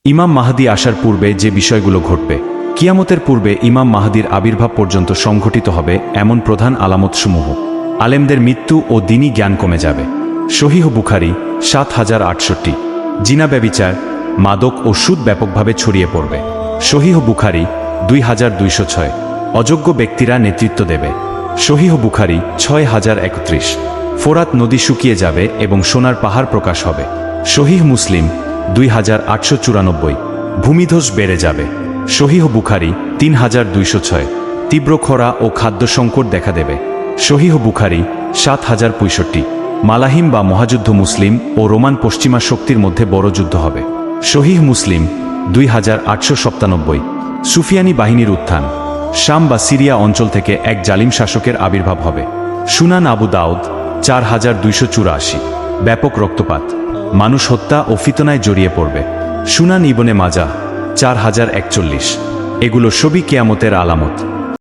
ইমাম মাহদী আসার পূর্বে যে বিষয়গুলো ঘটবে। কিয়ামতের পূর্বে ইমাম মাহদীর আবির্ভাব পর্যন্ত সংঘটিত হবে এমন প্রধান আলামতসমূহ। আলেমদের মৃত্যু ও দ্বীনি জ্ঞান কমে যাবে। সহিহ বুখারী ৭,০৬৮। জিনা ব্যভিচার, মাদক ও সুদ ব্যাপকভাবে ছড়িয়ে পড়বে। সহিহ বুখারী ২,২০৬। অযোগ্য ব্যক্তিরা নেতৃত্ব দেবে। সহিহ বুখারী ৬,০৩১। ফোরাত নদী শুকিয়ে যাবে এবং সোনার পাহাড় প্রকাশ হবে। সহিহ মুসলিম ২,৮৯৪। ভূমিধস বেড়ে যাবে। সহিহ বুখারী ৩,২০৬। তীব্র খরা ও খাদ্য সংকট দেখা দেবে। সহিহ বুখারী ৭,০৬৫। মালাহিম বা মহাযুদ্ধ, মুসলিম ও রোমান পশ্চিমা শক্তির মধ্যে বড় যুদ্ধ হবে। সহিহ মুসলিম ২,৮৯৭। সুফিয়ানি বাহিনীর উত্থান। শাম বা সিরিয়া অঞ্চল থেকে এক জালিম শাসকের আবির্ভাব হবে। সুনান আবু দাউদ ৪,২৮৪। ব্যাপক রক্তপাত, মানুষ হত্যা ও ফিতনায় জড়িয়ে পড়বে। সুনান ইবনে মাজাহ ৪,০৪১। এগুলো সবই কিয়ামতের আলামত।